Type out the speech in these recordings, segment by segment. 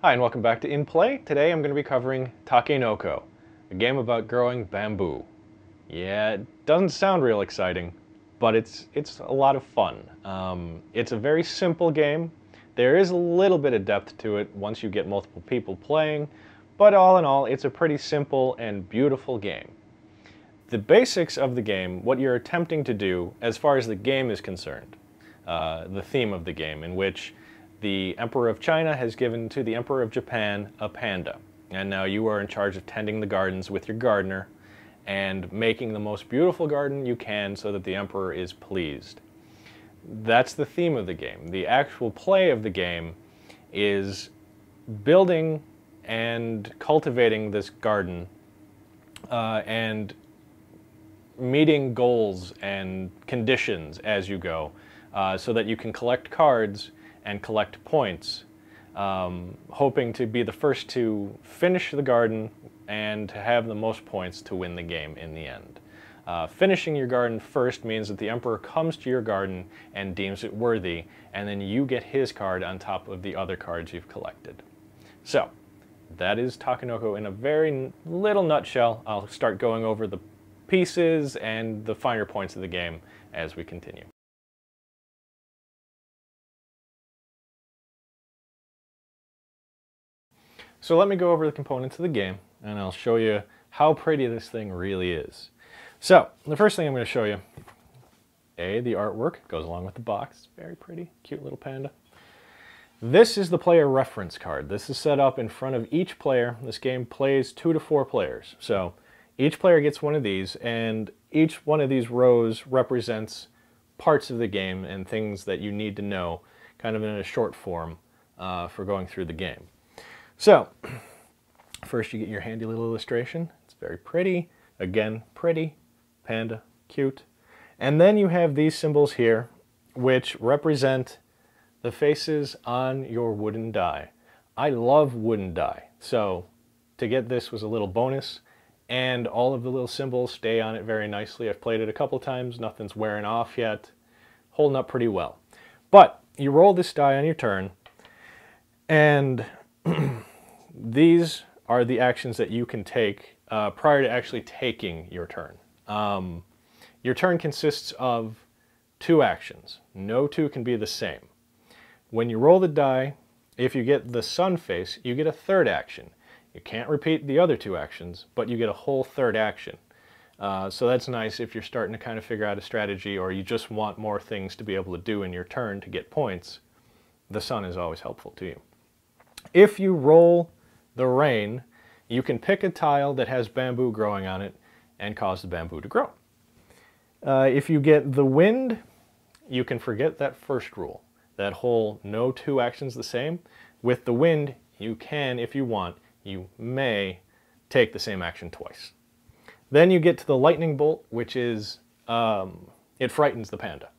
Hi and welcome back to In Play. Today I'm going to be covering Takenoko, a game about growing bamboo. Yeah, it doesn't sound real exciting, but it's a lot of fun. It's a very simple game. There is a little bit of depth to it once you get multiple people playing, but all in all, it's a pretty simple and beautiful game. The basics of the game, what you're attempting to do as far as the game is concerned, the theme of the game, in which the Emperor of China has given to the Emperor of Japan a panda. And now you are in charge of tending the gardens with your gardener and making the most beautiful garden you can so that the Emperor is pleased. That's the theme of the game. The actual play of the game is building and cultivating this garden and meeting goals and conditions as you go so that you can collect cards and collect points, hoping to be the first to finish the garden and to have the most points to win the game in the end. Finishing your garden first means that the Emperor comes to your garden and deems it worthy, and then you get his card on top of the other cards you've collected. So, that is Takenoko in a very little nutshell. I'll start going over the pieces and the finer points of the game as we continue. So let me go over the components of the game, and I'll show you how pretty this thing really is. So, the first thing I'm going to show you, the artwork goes along with the box. Very pretty, cute little panda. This is the player reference card. This is set up in front of each player. This game plays 2 to 4 players. So, each player gets one of these, and each one of these rows represents parts of the game and things that you need to know, kind of in a short form for going through the game. So, first you get your handy little illustration. It's very pretty. Again, pretty. Panda. Cute. And then you have these symbols here, which represent the faces on your wooden die. I love wooden die, so to get this was a little bonus, and all of the little symbols stay on it very nicely. I've played it a couple times. Nothing's wearing off yet. Holding up pretty well. But you roll this die on your turn, and these are the actions that you can take prior to actually taking your turn. Your turn consists of 2 actions. No 2 can be the same. When you roll the die, if you get the sun face, you get a 3rd action. You can't repeat the other 2 actions, but you get a whole 3rd action. So that's nice if you're starting to kind of figure out a strategy, or you just want more things to be able to do in your turn to get points. The sun is always helpful to you. If you roll the rain, you can pick a tile that has bamboo growing on it and cause the bamboo to grow. If you get the wind, you can forget that first rule, that whole no 2 actions the same. With the wind, you can, if you want, you may take the same action twice. Then you get to the lightning bolt, which is, it frightens the panda.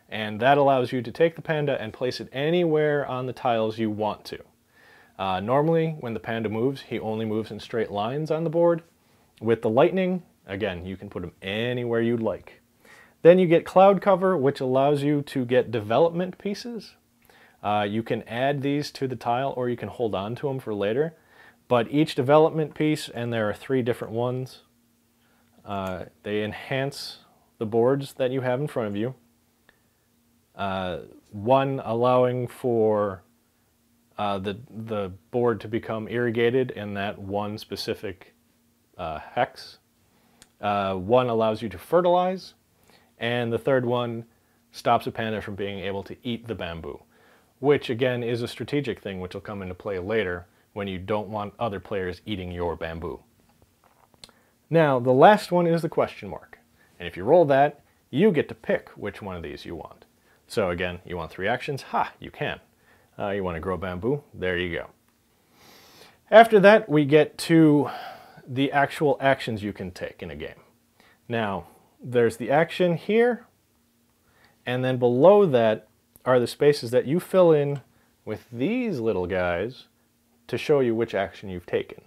And that allows you to take the panda and place it anywhere on the tiles you want to. Normally, when the panda moves, he only moves in straight lines on the board. With the lightning, again, you can put him anywhere you'd like. Then you get cloud cover, which allows you to get development pieces. You can add these to the tile, or you can hold on to them for later. But each development piece, and there are 3 different ones, they enhance the boards that you have in front of you. One allowing for the board to become irrigated in that one specific hex. One allows you to fertilize, and the 3rd one stops a panda from being able to eat the bamboo, which again is a strategic thing which will come into play later when you don't want other players eating your bamboo. Now, the last one is the question mark, and if you roll that, you get to pick which one of these you want. So again, you want 3 actions? Ha! You can. You want to grow bamboo? There you go. After that, we get to the actual actions you can take in a game. Now, there's the action here, and then below that are the spaces that you fill in with these little guys to show you which action you've taken.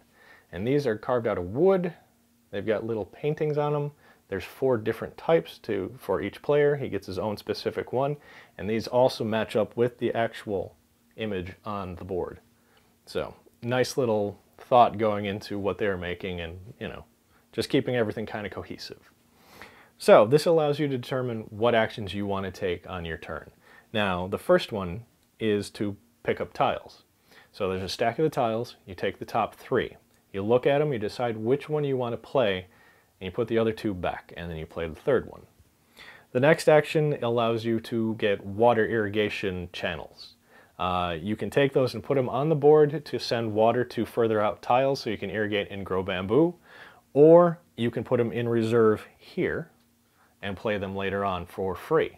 And these are carved out of wood. They've got little paintings on them. There's 4 different types for each player. He gets his own specific one, and these also match up with the actual image on the board. So nice little thought going into what they're making and, just keeping everything kind of cohesive. So this allows you to determine what actions you want to take on your turn. Now, the first one is to pick up tiles. So there's a stack of the tiles, you take the top 3. You look at them, you decide which one you want to play, and you put the other 2 back, and then you play the third one. The next action allows you to get water irrigation channels. You can take those and put them on the board to send water to further out tiles so you can irrigate and grow bamboo, or you can put them in reserve here and play them later on for free.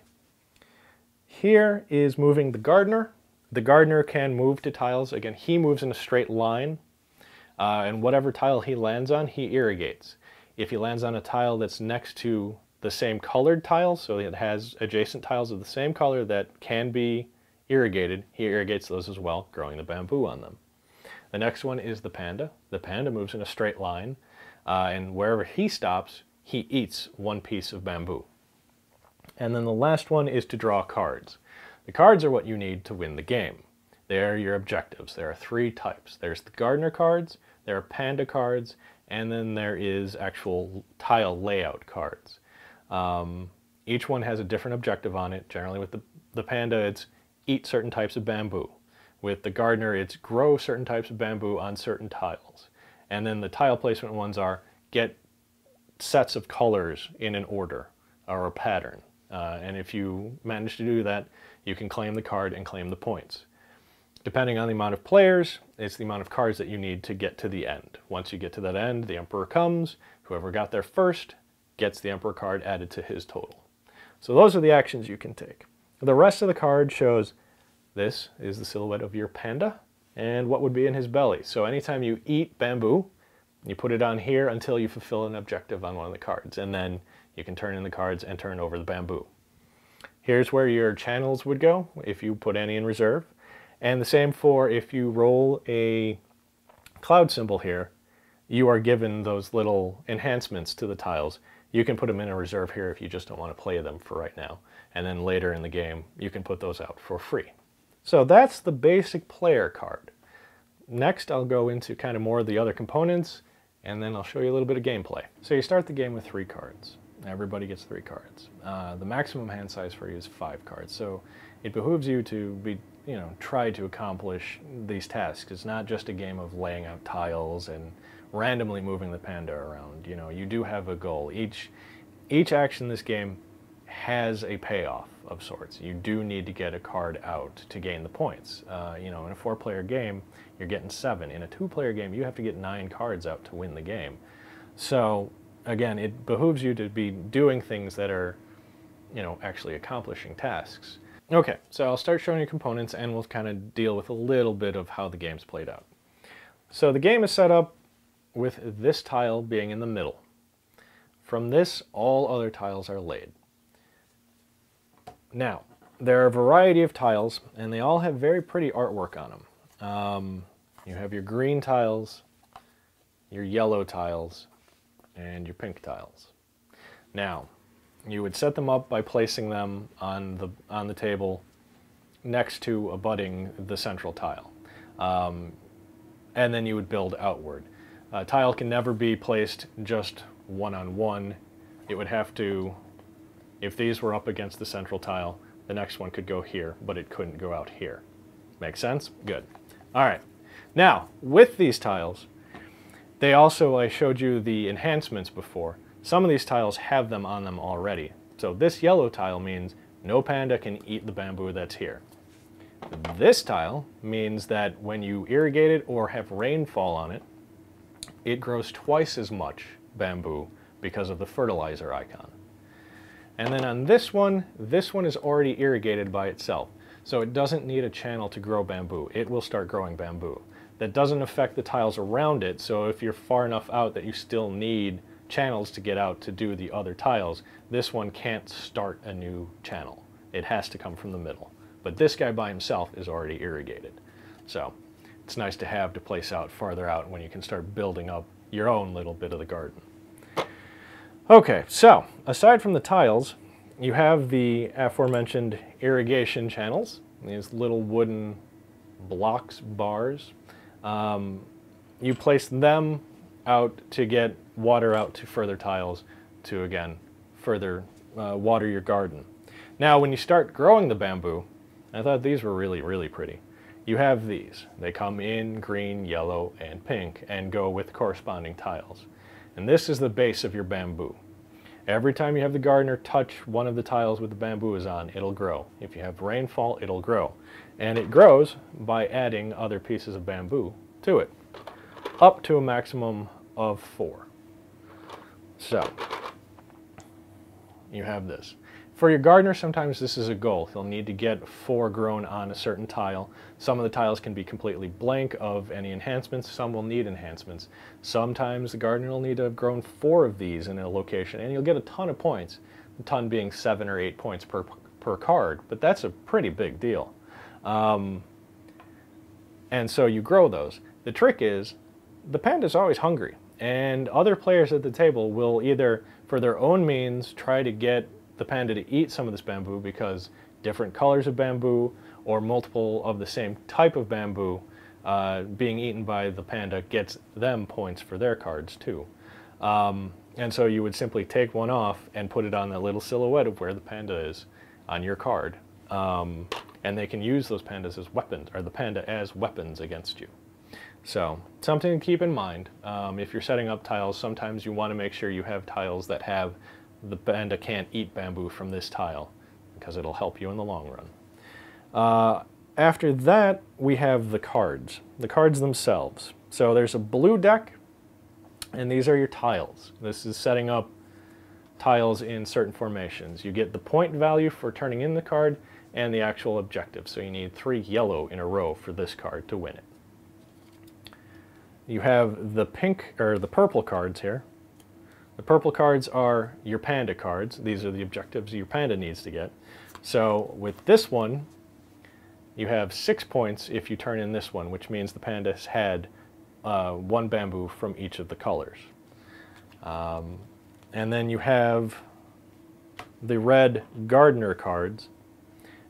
Here is moving the gardener. The gardener can move to tiles. Again, he moves in a straight line, and whatever tile he lands on, he irrigates. If he lands on a tile that's next to the same colored tiles, so it has adjacent tiles of the same color that can be irrigated, he irrigates those as well, growing the bamboo on them. The next one is the panda. The panda moves in a straight line, and wherever he stops, he eats one piece of bamboo. And then the last one is to draw cards. The cards are what you need to win the game. They're your objectives. There are 3 types. There's the gardener cards, there are panda cards, and then there is actual tile layout cards. Each one has a different objective on it. Generally with the panda, it's eat certain types of bamboo. With the gardener, it's grow certain types of bamboo on certain tiles. And then the tile placement ones are get sets of colors in an order or a pattern. And if you manage to do that, you can claim the card and claim the points. Depending on the amount of players, it's the amount of cards that you need to get to the end. Once you get to that end, the emperor comes. Whoever got there first gets the emperor card added to his total. So those are the actions you can take. The rest of the card shows this is the silhouette of your panda and what would be in his belly. So anytime you eat bamboo, you put it on here until you fulfill an objective on one of the cards, and then you can turn in the cards and turn over the bamboo. Here's where your channels would go if you put any in reserve. And the same for if you roll a cloud symbol here, you are given those little enhancements to the tiles. You can put them in a reserve here if you just don't want to play them for right now. And then later in the game, you can put those out for free. So that's the basic player card. Next, I'll go into kind of more of the other components, and then I'll show you a little bit of gameplay. So you start the game with 3 cards. Everybody gets 3 cards. The maximum hand size for you is 5 cards. So it behooves you to be, try to accomplish these tasks. It's not just a game of laying out tiles and randomly moving the panda around. You do have a goal. Each action in this game has a payoff of sorts. You do need to get a card out to gain the points. In a 4-player game, you're getting 7. In a 2-player game, you have to get 9 cards out to win the game. So again, it behooves you to be doing things that are, actually accomplishing tasks. Okay, so I'll start showing you components and we'll kind of deal with a little bit of how the game's played out. So the game is set up with this tile being in the middle. From this, all other tiles are laid. Now, there are a variety of tiles, and they all have very pretty artwork on them. You have your green tiles, your yellow tiles, and your pink tiles. Now, you would set them up by placing them on the table next to abutting the central tile. And then you would build outward. A tile can never be placed just one-on-one. It would have to, if these were up against the central tile, the next one could go here, but it couldn't go out here. Make sense? Good. All right. Now, with these tiles, they also, I showed you the enhancements before. Some of these tiles have them on them already. So this yellow tile means no panda can eat the bamboo that's here. This tile means that when you irrigate it or have rainfall on it, it grows twice as much bamboo because of the fertilizer icon. And then on this one is already irrigated by itself. So it doesn't need a channel to grow bamboo. It will start growing bamboo. That doesn't affect the tiles around it, so if you're far enough out that you still need channels to get out to do the other tiles, this one can't start a new channel. It has to come from the middle. But this guy by himself is already irrigated. So it's nice to have to place out farther out when you can start building up your own little bit of the garden. Okay, so aside from the tiles, you have the aforementioned irrigation channels, these little wooden blocks, bars. You place them out to get water out to further tiles to, again, further water your garden. Now, when you start growing the bamboo, I thought these were really, really pretty. You have these. They come in green, yellow, and pink and go with corresponding tiles. And this is the base of your bamboo. Every time you have the gardener touch one of the tiles with the bamboo is on, it'll grow. If you have rainfall, it'll grow. And it grows by adding other pieces of bamboo to it, up to a maximum of 4. So, you have this. For your gardener, sometimes this is a goal. He'll need to get 4 grown on a certain tile. Some of the tiles can be completely blank of any enhancements. Some will need enhancements. Sometimes the gardener will need to have grown 4 of these in a location, and you'll get a ton of points. A ton being 7 or 8 points per card, but that's a pretty big deal. And so you grow those. The trick is, the panda's always hungry, and other players at the table will either, for their own means, try to get the panda to eat some of this bamboo because different colors of bamboo or multiple of the same type of bamboo being eaten by the panda gets them points for their cards too. And so you would simply take one off and put it on that little silhouette of where the panda is on your card. And they can use those pandas as weapons, or the panda as weapons against you. So, something to keep in mind. If you're setting up tiles, sometimes you want to make sure you have tiles that have the panda can't eat bamboo from this tile, because it'll help you in the long run. After that, we have the cards themselves. So there's a blue deck, and these are your tiles. This is setting up tiles in certain formations. You get the point value for turning in the card and the actual objective. So you need 3 yellow in a row for this card to win it. You have the pink, or the purple cards here. The purple cards are your panda cards. These are the objectives your panda needs to get. So with this one, you have 6 points if you turn in this one, which means the panda's had 1 bamboo from each of the colors. And then you have the red gardener cards.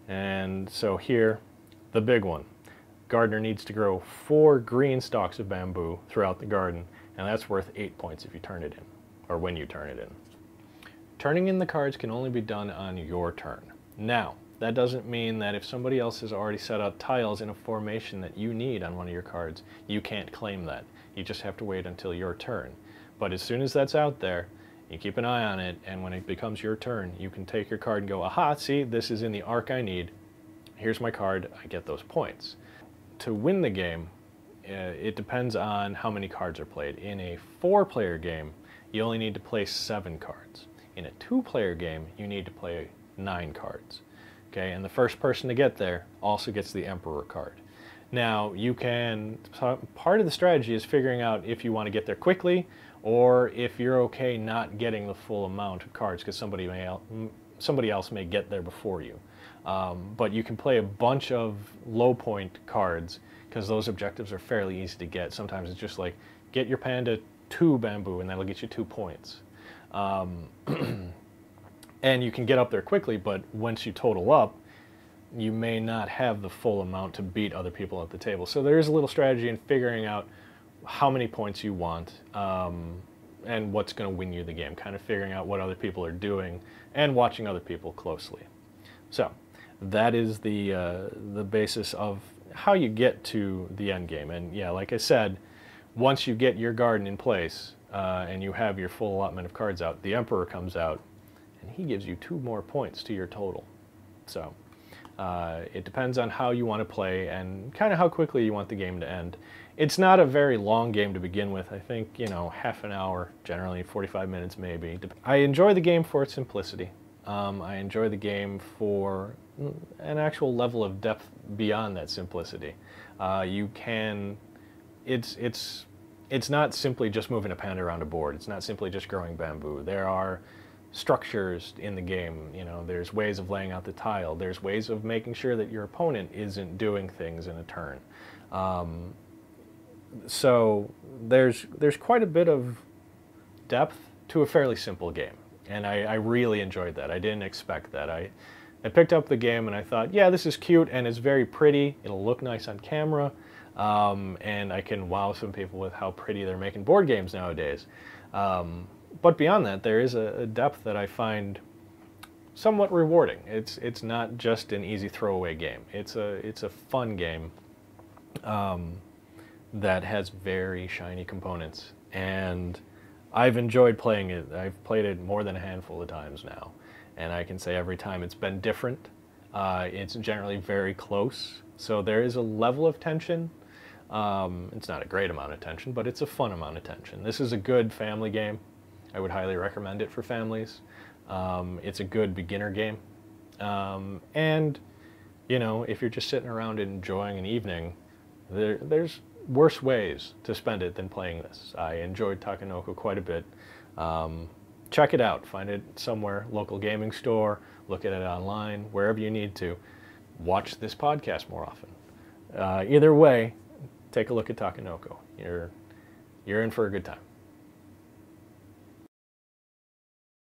And so here, the big one. Gardener needs to grow 4 green stalks of bamboo throughout the garden, and that's worth 8 points if you turn it in, or when you turn it in. Turning in the cards can only be done on your turn. Now, that doesn't mean that if somebody else has already set up tiles in a formation that you need on one of your cards, you can't claim that. You just have to wait until your turn. But as soon as that's out there, you keep an eye on it, and when it becomes your turn, you can take your card and go, aha, see, this is in the arc I need. Here's my card, I get those points. To win the game, it depends on how many cards are played. In a 4-player game, you only need to play 7 cards. In a 2-player game, you need to play 9 cards. Okay, and the first person to get there also gets the Emperor card. Now, you can, part of the strategy is figuring out if you want to get there quickly, or if you're okay not getting the full amount of cards because somebody else may get there before you. But you can play a bunch of low point cards because those objectives are fairly easy to get. Sometimes it's just like, get your panda 2 bamboo and that'll get you 2 points. And you can get up there quickly, but once you total up, you may not have the full amount to beat other people at the table. So there is a little strategy in figuring out how many points you want and what's going to win you the game, kind of figuring out what other people are doing and watching other people closely. So that is the basis of how you get to the end game. And yeah, like I said, once you get your garden in place and you have your full allotment of cards out, the Emperor comes out and he gives you 2 more points to your total. So it depends on how you want to play and kind of how quickly you want the game to end. It's not a very long game to begin with. I think, you know, half an hour, generally 45 minutes maybe. I enjoy the game for its simplicity. I enjoy the game for an actual level of depth beyond that simplicity. It's not simply just moving a panda around a board. It's not simply just growing bamboo. There are structures in the game. You know, there's ways of laying out the tile. There's ways of making sure that your opponent isn't doing things in a turn. So there's quite a bit of depth to a fairly simple game. And I really enjoyed that. I didn't expect that. I picked up the game and I thought, yeah, this is cute and it's very pretty. It'll look nice on camera. and I can wow some people with how pretty they're making board games nowadays. But beyond that, there is a depth that I find somewhat rewarding. It's not just an easy throwaway game. It's a fun game that has very shiny components, and I've enjoyed playing it. I've played it more than a handful of times now, and I can say every time it's been different. It's generally very close, so there is a level of tension. It's not a great amount of tension, but it's a fun amount of tension. This is a good family game. I would highly recommend it for families. It's a good beginner game. And, you know, if you're just sitting around enjoying an evening, there's worse ways to spend it than playing this. I enjoyed Takenoko quite a bit. Check it out. Find it somewhere, local gaming store, look at it online, wherever you need to. Watch this podcast more often. Either way, take a look at Takenoko. You're in for a good time.